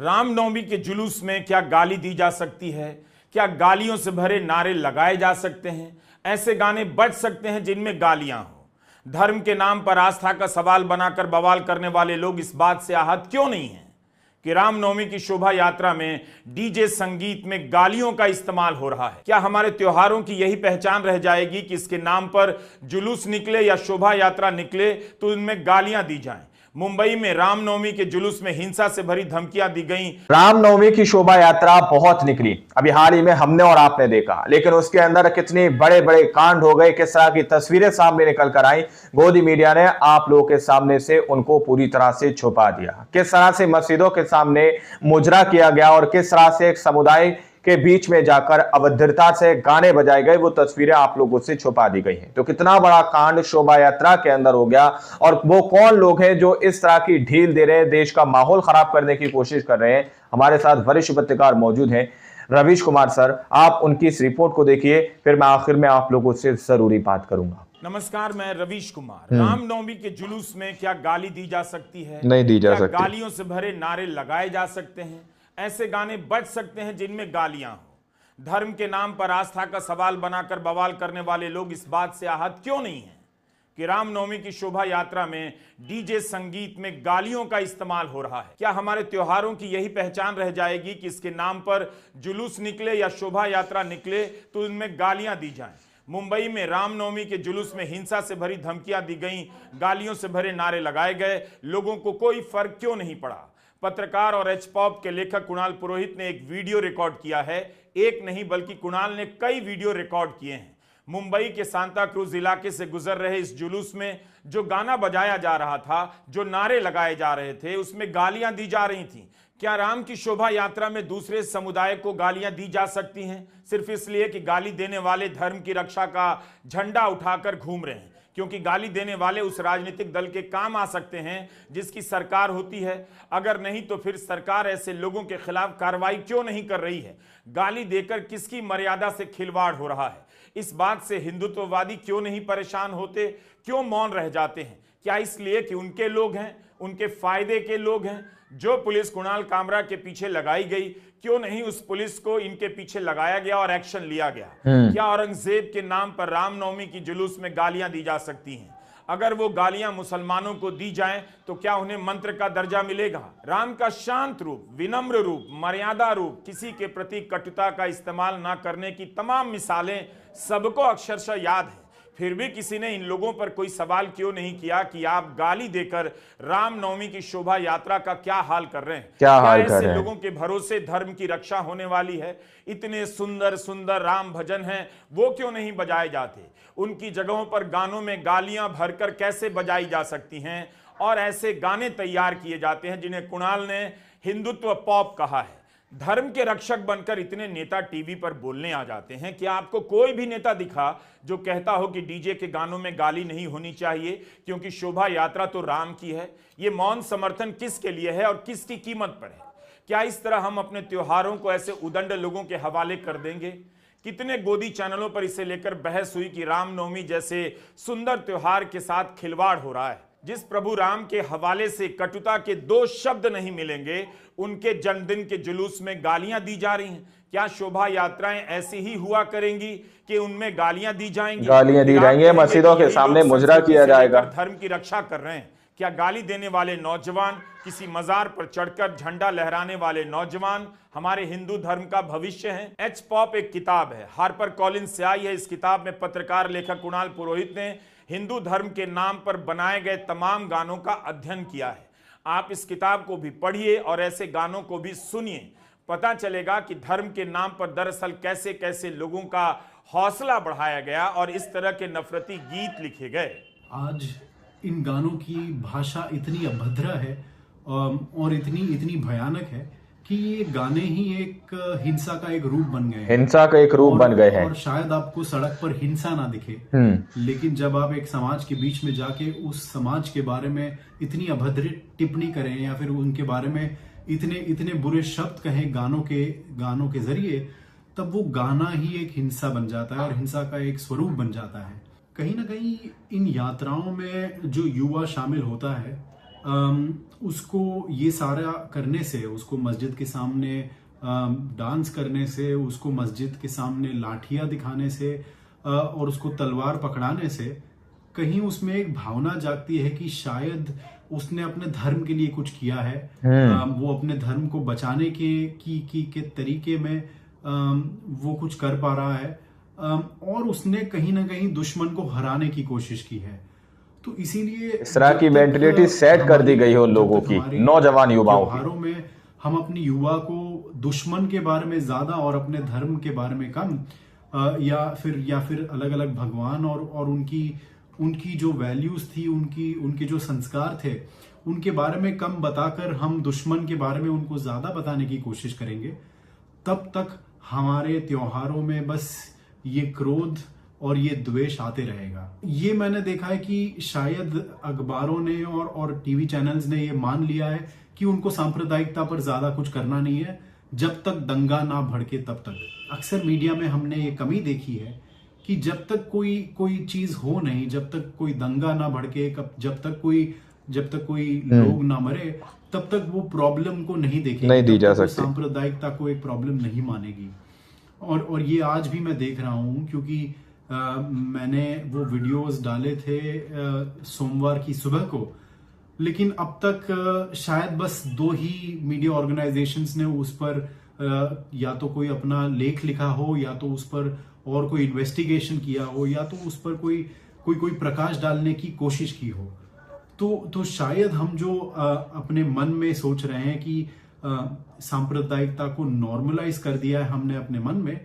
रामनवमी के जुलूस में क्या गाली दी जा सकती है? क्या गालियों से भरे नारे लगाए जा सकते हैं? ऐसे गाने बज सकते हैं जिनमें गालियां हो? धर्म के नाम पर आस्था का सवाल बनाकर बवाल करने वाले लोग इस बात से आहत क्यों नहीं हैं कि रामनवमी की शोभा यात्रा में डीजे संगीत में गालियों का इस्तेमाल हो रहा है? क्या हमारे त्योहारों की यही पहचान रह जाएगी कि इसके नाम पर जुलूस निकले या शोभा यात्रा निकले तो इनमें गालियां दी जाएं? मुंबई में रामनवमी के जुलूस में हिंसा से भरी धमकियां दी गईं। रामनवमी की शोभा यात्रा बहुत निकली, अभी हाल ही में हमने और आपने देखा, लेकिन उसके अंदर कितने बड़े बड़े कांड हो गए, किस तरह की तस्वीरें सामने निकल कर आई। गोदी मीडिया ने आप लोगों के सामने से उनको पूरी तरह से छुपा दिया। किस तरह से मस्जिदों के सामने मुजरा किया गया और किस तरह से एक समुदाय के बीच में जाकर अभद्रता से गाने बजाए गए, वो तस्वीरें आप लोगों से छुपा दी गई हैं। तो कितना बड़ा कांड शोभा यात्रा के अंदर हो गया, और वो कौन लोग हैं जो इस तरह की ढील दे रहे हैं, देश का माहौल खराब करने की कोशिश कर रहे हैं। हमारे साथ वरिष्ठ पत्रकार मौजूद हैं, रवीश कुमार सर। आप उनकी इस रिपोर्ट को देखिए, फिर मैं आखिर में आप लोगों से जरूरी बात करूंगा। नमस्कार, मैं रवीश कुमार। रामनवमी के जुलूस में क्या गाली दी जा सकती है? नहीं दी जा सकती। गालियों से भरे नारे लगाए जा सकते हैं? ऐसे गाने बज सकते हैं जिनमें गालियां हो? धर्म के नाम पर आस्था का सवाल बनाकर बवाल करने वाले लोग इस बात से आहत क्यों नहीं हैं कि रामनवमी की शोभा यात्रा में डीजे संगीत में गालियों का इस्तेमाल हो रहा है? क्या हमारे त्योहारों की यही पहचान रह जाएगी कि इसके नाम पर जुलूस निकले या शोभा यात्रा निकले तो इनमें गालियां दी जाएं? मुंबई में रामनवमी के जुलूस में हिंसा से भरी धमकियां दी गईं, गालियों से भरे नारे लगाए गए, लोगों को कोई फर्क क्यों नहीं पड़ा? पत्रकार और एच पॉप के लेखक कुणाल पुरोहित ने एक वीडियो रिकॉर्ड किया है। एक नहीं बल्कि कुणाल ने कई वीडियो रिकॉर्ड किए हैं। मुंबई के सांता क्रूज इलाके से गुजर रहे इस जुलूस में जो गाना बजाया जा रहा था, जो नारे लगाए जा रहे थे, उसमें गालियां दी जा रही थीं। क्या राम की शोभा यात्रा में दूसरे समुदाय को गालियां दी जा सकती हैं सिर्फ इसलिए कि गाली देने वाले धर्म की रक्षा का झंडा उठाकर घूम रहे हैं? क्योंकि गाली देने वाले उस राजनीतिक दल के काम आ सकते हैं जिसकी सरकार होती है। अगर नहीं तो फिर सरकार ऐसे लोगों के खिलाफ कार्रवाई क्यों नहीं कर रही है? गाली देकर किसकी मर्यादा से खिलवाड़ हो रहा है? इस बात से हिंदुत्ववादी क्यों नहीं परेशान होते? क्यों मौन रह जाते हैं? क्या इसलिए कि उनके लोग हैं, उनके फायदे के लोग हैं? जो पुलिस कुणाल कामरा के पीछे लगाई गई, क्यों नहीं उस पुलिस को इनके पीछे लगाया गया और एक्शन लिया गया? क्या औरंगजेब के नाम पर रामनवमी की जुलूस में गालियां दी जा सकती हैं? अगर वो गालियां मुसलमानों को दी जाएं तो क्या उन्हें मंत्र का दर्जा मिलेगा? राम का शांत रूप, विनम्र रूप, मर्यादा रूप, किसी के प्रति कटुता का इस्तेमाल ना करने की तमाम मिसालें सबको अक्षरशः याद है। फिर भी किसी ने इन लोगों पर कोई सवाल क्यों नहीं किया कि आप गाली देकर रामनवमी की शोभा यात्रा का क्या हाल कर रहे हैं? क्या ऐसे लोगों के भरोसे धर्म की रक्षा होने वाली है? इतने सुंदर सुंदर राम भजन हैं, वो क्यों नहीं बजाए जाते? उनकी जगहों पर गानों में गालियां भरकर कैसे बजाई जा सकती हैं? और ऐसे गाने तैयार किए जाते हैं जिन्हें कुणाल ने हिंदुत्व पॉप कहा है। धर्म के रक्षक बनकर इतने नेता टीवी पर बोलने आ जाते हैं। क्या आपको कोई भी नेता दिखा जो कहता हो कि डीजे के गानों में गाली नहीं होनी चाहिए क्योंकि शोभा यात्रा तो राम की है? ये मौन समर्थन किसके लिए है और किसकी कीमत पर है? क्या इस तरह हम अपने त्योहारों को ऐसे उदंड लोगों के हवाले कर देंगे? कितने गोदी चैनलों पर इसे लेकर बहस हुई कि रामनवमी जैसे सुंदर त्योहार के साथ खिलवाड़ हो रहा है। जिस प्रभु राम के हवाले से कटुता के दो शब्द नहीं मिलेंगे, उनके जन्मदिन के जुलूस में गालियां दी जा रही हैं। क्या शोभा यात्राएं ऐसी ही हुआ करेंगी कि उनमें गालियां दी जाएंगी, मस्जिदों के सामने मुजरा किया जाएगा? धर्म की रक्षा कर रहे हैं। क्या गाली देने वाले नौजवान, किसी मजार पर चढ़कर झंडा लहराने वाले नौजवान हमारे हिंदू धर्म का भविष्य हैं? एच पॉप एक किताब है, हार्पर कॉलिंस से आई है। इस किताब में पत्रकार लेखक कुणाल पुरोहित ने हिंदू धर्म के नाम पर बनाए गए तमाम गानों का अध्ययन किया है। आप इस किताब को भी पढ़िए और ऐसे गानों को भी सुनिए। पता चलेगा कि धर्म के नाम पर दरअसल कैसे कैसे लोगों का हौसला बढ़ाया गया और इस तरह के नफरती गीत लिखे गए। आज इन गानों की भाषा इतनी अभद्र है और इतनी भयानक है कि ये गाने ही एक हिंसा का एक रूप बन गए हैं। और शायद आपको सड़क पर हिंसा ना दिखे, लेकिन जब आप एक समाज के बीच में जाके उस समाज के बारे में इतनी अभद्र टिप्पणी करें या फिर उनके बारे में इतने बुरे शब्द कहें गानों के जरिए, तब वो गाना ही एक हिंसा बन जाता है और हिंसा का एक स्वरूप बन जाता है। कहीं ना कहीं इन यात्राओं में जो युवा शामिल होता है उसको ये सारा करने से, उसको मस्जिद के सामने डांस करने से, उसको मस्जिद के सामने लाठियां दिखाने से और उसको तलवार पकड़ाने से कहीं उसमें एक भावना जागती है कि शायद उसने अपने धर्म के लिए कुछ किया है। वो अपने धर्म को बचाने के तरीके में वो कुछ कर पा रहा है और उसने कहीं ना कहीं दुश्मन को हराने की कोशिश की है। तो इसीलिए इस तरह की मेंटेलिटी सेट कर दी गई है उन लोगों की, नौजवान युवाओं की। त्योहारों में हम अपने युवा को दुश्मन के बारे में ज्यादा और अपने धर्म के बारे में कम या फिर अलग अलग भगवान और उनकी जो वैल्यूज थी, उनके जो संस्कार थे, उनके बारे में कम बताकर हम दुश्मन के बारे में उनको ज्यादा बताने की कोशिश करेंगे, तब तक हमारे त्योहारों में बस ये क्रोध और ये द्वेष आते रहेगा। ये मैंने देखा है कि शायद अखबारों ने और टीवी चैनल्स ने ये मान लिया है कि उनको सांप्रदायिकता पर ज्यादा कुछ करना नहीं है, जब तक दंगा ना भड़के तब तक। अक्सर मीडिया में हमने ये कमी देखी है कि जब तक कोई चीज हो नहीं, जब तक कोई दंगा ना भड़के, जब तक कोई लोग ना मरे, तब तक वो प्रॉब्लम को नहीं देखेगी, नहीं दी जा सकती, सांप्रदायिकता को एक प्रॉब्लम नहीं मानेगी। और ये आज भी मैं देख रहा हूं, क्योंकि मैंने वो वीडियोस डाले थे सोमवार की सुबह को, लेकिन अब तक शायद बस 2 ही मीडिया ऑर्गेनाइजेशंस ने उस पर या तो कोई अपना लेख लिखा हो, या तो उस पर और कोई इन्वेस्टिगेशन किया हो, या तो उस पर कोई प्रकाश डालने की कोशिश की हो। तो शायद हम जो अपने मन में सोच रहे हैं कि सांप्रदायिकता को नॉर्मलाइज कर दिया है हमने अपने मन में,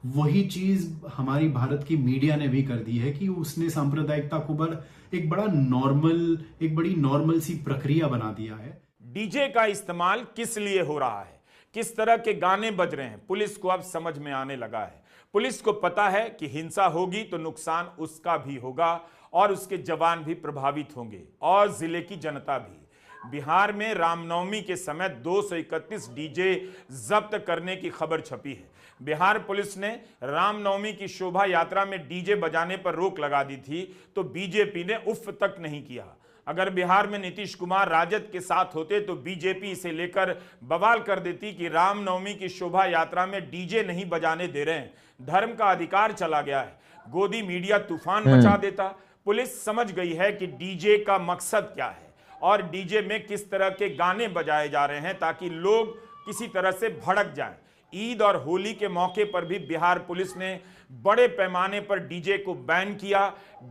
वही चीज हमारी भारत की मीडिया ने भी कर दी है कि उसने सांप्रदायिकता को एक बड़ी नॉर्मल सी प्रक्रिया बना दिया है। डीजे का इस्तेमाल किस लिए हो रहा है, किस तरह के गाने बज रहे हैं, पुलिस को अब समझ में आने लगा है। पुलिस को पता है कि हिंसा होगी तो नुकसान उसका भी होगा और उसके जवान भी प्रभावित होंगे और जिले की जनता भी। बिहार में रामनवमी के समय 231 डीजे जब्त करने की खबर छपी है। बिहार पुलिस ने रामनवमी की शोभा यात्रा में डीजे बजाने पर रोक लगा दी थी, तो बीजेपी ने उफ तक नहीं किया। अगर बिहार में नीतीश कुमार राजद के साथ होते तो बीजेपी इसे लेकर बवाल कर देती कि रामनवमी की शोभा यात्रा में डीजे नहीं बजाने दे रहे हैं, धर्म का अधिकार चला गया है। गोदी मीडिया तूफान मचा देता। पुलिस समझ गई है कि डीजे का मकसद क्या है और डीजे में किस तरह के गाने बजाए जा रहे हैं ताकि लोग किसी तरह से भड़क जाएं। ईद और होली के मौके पर भी बिहार पुलिस ने बड़े पैमाने पर डीजे को बैन किया।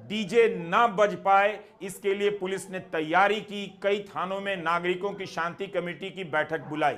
डीजे ना बज पाए इसके लिए पुलिस ने तैयारी की। कई थानों में नागरिकों की शांति कमेटी की बैठक बुलाई।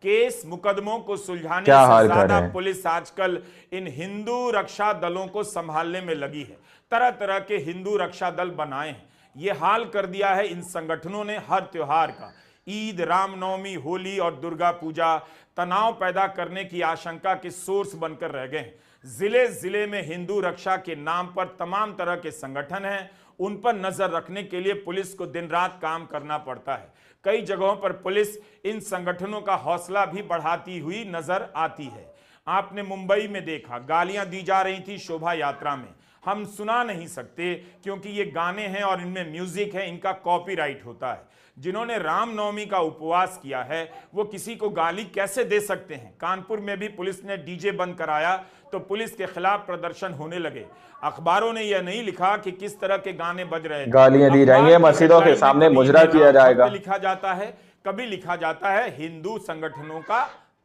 केस मुकदमों को सुलझाने से ज्यादा पुलिस आजकल इन हिंदू रक्षा दलों को संभालने में लगी है। तरह तरह के हिंदू रक्षा दल बनाए हैं। ये हाल कर दिया है इन संगठनों ने हर त्योहार का। ईद, रामनवमी, होली और दुर्गा पूजा तनाव पैदा करने की आशंका के सोर्स बनकर रह गए हैं। जिले जिले में हिंदू रक्षा के नाम पर तमाम तरह के संगठन हैं। उन पर नजर रखने के लिए पुलिस को दिन रात काम करना पड़ता है। कई जगहों पर पुलिस इन संगठनों का हौसला भी बढ़ाती हुई नजर आती है। आपने मुंबई में देखा, गालियां दी जा रही थी शोभा यात्रा में। हम सुना नहीं सकते क्योंकि ये गाने हैं और इनमें म्यूजिक है, इनका कॉपीराइट होता है। जिन्होंने रामनवमी का उपवास किया है वो किसी को गाली कैसे दे सकते हैं। कानपुर में भी पुलिस ने डीजे बंद कराया तो पुलिस के खिलाफ प्रदर्शन होने लगे। अखबारों ने यह नहीं लिखा कि किस तरह के गाने बज रहे हैं, गालियां दी जाएंगी, मस्जिदों के सामने मुजरा किया जाएगा। लिखा जाता है, कभी लिखा जाता है हिंदू संगठनों का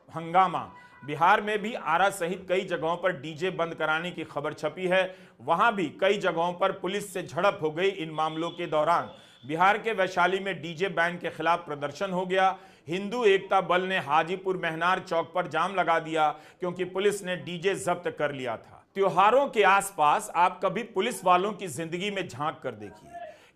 हंगामा। बिहार में भी आरा सहित कई जगहों पर डीजे बंद कराने की खबर छपी है। वहां भी कई जगहों पर पुलिस से झड़प हो गई इन मामलों के दौरान। बिहार के वैशाली में डीजे बैन के खिलाफ प्रदर्शन हो गया। हिंदू एकता बल ने हाजीपुर मेहनार चौक पर जाम लगा दिया क्योंकि पुलिस ने डीजे जब्त कर लिया था। त्योहारों के आसपास आप कभी पुलिस वालों की जिंदगी में झांक कर देखिए,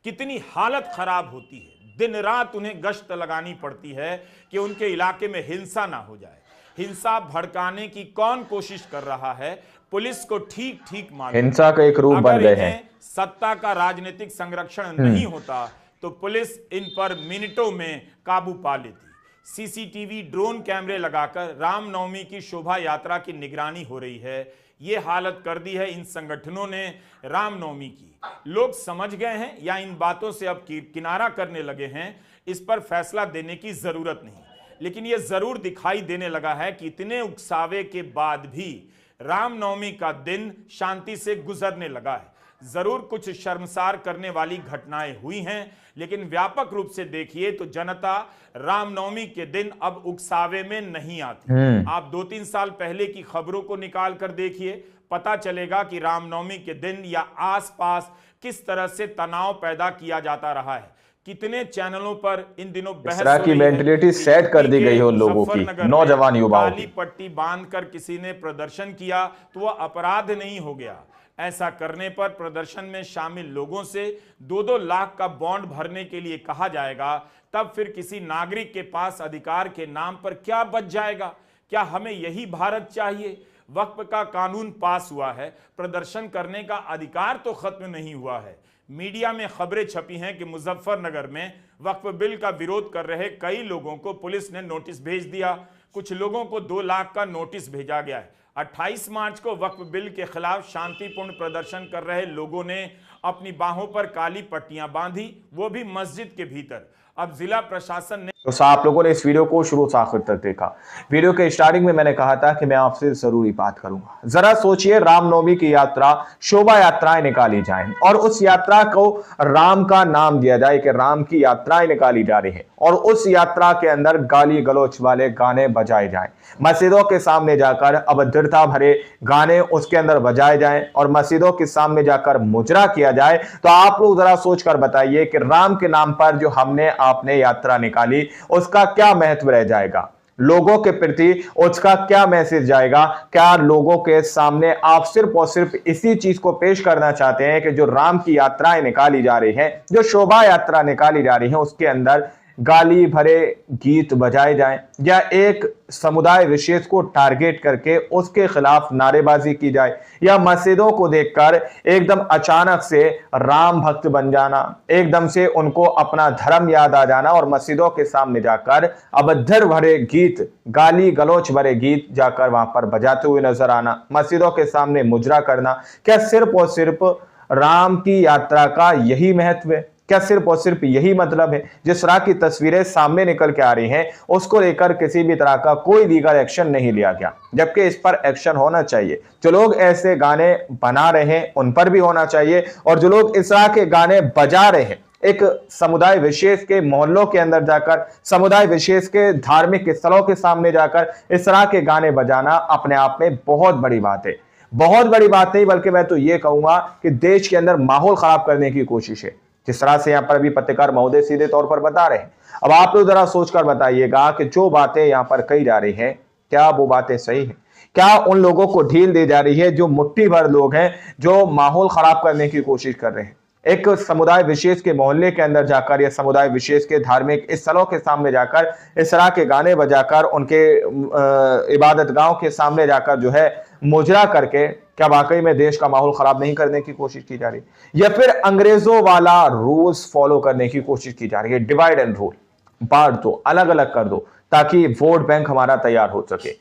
कितनी हालत खराब होती है। दिन रात उन्हें गश्त लगानी पड़ती है कि उनके इलाके में हिंसा ना हो जाए। हिंसा भड़काने की कौन कोशिश कर रहा है, पुलिस को ठीक ठीक मालूम। हिंसा का एक रूप बन गए हैं। सत्ता का राजनीतिक संरक्षण नहीं होता तो पुलिस इन पर मिनटों में काबू पा लेती। सीसीटीवी, ड्रोन कैमरे लगाकर रामनवमी की शोभा यात्रा की निगरानी हो रही है। ये हालत कर दी है इन संगठनों ने रामनवमी की। लोग समझ गए हैं या इन बातों से अब किनारा करने लगे हैं। इस पर फैसला देने की जरूरत नहीं, लेकिन यह जरूर दिखाई देने लगा है कि इतने उकसावे के बाद भी रामनवमी का दिन शांति से गुजरने लगा है। जरूर कुछ शर्मसार करने वाली घटनाएं हुई हैं, लेकिन व्यापक रूप से देखिए तो जनता रामनवमी के दिन अब उकसावे में नहीं आती। आप 2-3 साल पहले की खबरों को निकाल कर देखिए, पता चलेगा कि रामनवमी के दिन या आसपास किस तरह से तनाव पैदा किया जाता रहा है। कितने चैनलों पर इन दिनों इस तरह की मेंटलिटी सेट कर दी गई है उन लोगों की, नौजवान युवाओं की। काली पट्टी बांधकर किसी ने प्रदर्शन किया तो वह अपराध नहीं हो गया। ऐसा करने पर प्रदर्शन में शामिल लोगों से 2-2 लाख का बॉन्ड भरने के लिए कहा जाएगा, तब फिर किसी नागरिक के पास अधिकार के नाम पर क्या बच जाएगा? क्या हमें यही भारत चाहिए? वक्फ का कानून पास हुआ है, प्रदर्शन करने का अधिकार तो खत्म नहीं हुआ है। मीडिया में खबरें छपी हैं कि मुजफ्फरनगर में वक्फ बिल का विरोध कर रहे कई लोगों को पुलिस ने नोटिस भेज दिया। कुछ लोगों को 2 लाख का नोटिस भेजा गया है। 28 मार्च को वक्फ बिल के खिलाफ शांतिपूर्ण प्रदर्शन कर रहे लोगों ने अपनी बाहों पर काली पट्टियां बांधी, वो भी मस्जिद के भीतर। अब जिला प्रशासन ने तो आप लोगों ने इस वीडियो को शुरू से आखिर तक देखा। वीडियो के स्टार्टिंग में मैंने कहा था कि मैं आपसे जरूरी बात करूंगा। जरा सोचिए, रामनवमी की यात्रा, शोभा यात्राएं निकाली जाएं और उस यात्रा को राम का नाम दिया जाए कि राम की यात्राएं निकाली जा रही है, और उस यात्रा के अंदर गाली गलौच वाले गाने बजाए जाएं, मस्जिदों के सामने जाकर अभद्रता भरे गाने उसके अंदर बजाए जाएं और मस्जिदों के सामने जाकर मुजरा किया जाए। तो आप लोग जरा सोचकर बताइए कि राम के नाम पर जो हमने आपने यात्रा निकाली उसका क्या महत्व रह जाएगा, लोगों के प्रति उसका क्या मैसेज जाएगा? क्या लोगों के सामने आप सिर्फ और सिर्फ इसी चीज को पेश करना चाहते हैं कि जो राम की यात्राएं निकाली जा रही हैं, जो शोभा यात्रा निकाली जा रही है, उसके अंदर गाली भरे गीत बजाए जाएं, या एक समुदाय विशेष को टारगेट करके उसके खिलाफ नारेबाजी की जाए, या मस्जिदों को देखकर एकदम अचानक से राम भक्त बन जाना, एकदम से उनको अपना धर्म याद आ जाना और मस्जिदों के सामने जाकर अभद्र भरे गीत, गाली गलौच भरे गीत जाकर वहां पर बजाते हुए नजर आना, मस्जिदों के सामने मुजरा करना। क्या सिर्फ और सिर्फ राम की यात्रा का यही महत्व है? क्या सिर्फ और सिर्फ यही मतलब है? जिस तरह की तस्वीरें सामने निकल के आ रही हैं, उसको लेकर किसी भी तरह का कोई लीगल एक्शन नहीं लिया गया, जबकि इस पर एक्शन होना चाहिए। जो लोग ऐसे गाने बना रहे हैं उन पर भी होना चाहिए, और जो लोग इस तरह के गाने बजा रहे हैं, एक समुदाय विशेष के मोहल्लों के अंदर जाकर, समुदाय विशेष के धार्मिक स्थलों के सामने जाकर इस तरह के गाने बजाना अपने आप में बहुत बड़ी बात है। बहुत बड़ी बात नहीं, बल्कि मैं तो ये कहूंगा कि देश के अंदर माहौल खराब करने की कोशिश है, जिस तरह से यहां पर अभी पत्रकार महोदय सीधे तौर पर बता रहे हैं। अब आप लोग जरा सोचकर बताइएगा कि जो बातें यहां पर कही जा रही हैं, क्या वो बातें सही हैं? क्या उन लोगों को ढील दी जा रही है जो मुट्ठी भर लोग हैं, जो माहौल खराब करने की कोशिश कर रहे हैं? एक समुदाय विशेष के मोहल्ले के अंदर जाकर या समुदाय विशेष के धार्मिक स्थलों के सामने जाकर इस तरह के गाने बजाकर, उनके इबादत गांव के सामने जाकर जो है मुजरा करके, क्या वाकई में देश का माहौल खराब नहीं करने की कोशिश की जा रही, या फिर अंग्रेजों वाला रूल्स फॉलो करने की कोशिश की जा रही है? डिवाइड एंड रूल, बांट दो, अलग अलग कर दो, ताकि वोट बैंक हमारा तैयार हो सके।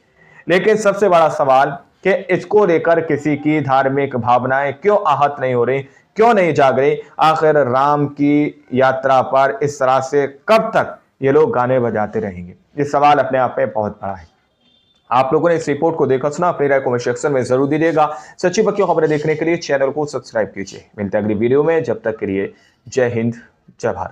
लेकिन सबसे बड़ा सवाल कि इसको लेकर किसी की धार्मिक भावनाएं क्यों आहत नहीं हो रही, क्यों नहीं जाग रही? आखिर राम की यात्रा पर इस तरह से कब तक ये लोग गाने बजाते रहेंगे? ये सवाल अपने आप में बहुत बड़ा है। आप लोगों ने इस रिपोर्ट को देखा सुना, अपनी राय कमेंट सेक्शन में जरूर दीजिएगा। सच्ची बक्की खबरें देखने के लिए चैनल को सब्सक्राइब कीजिए। मिलते हैं अगली वीडियो में, जब तक के लिए जय हिंद, जय भारत।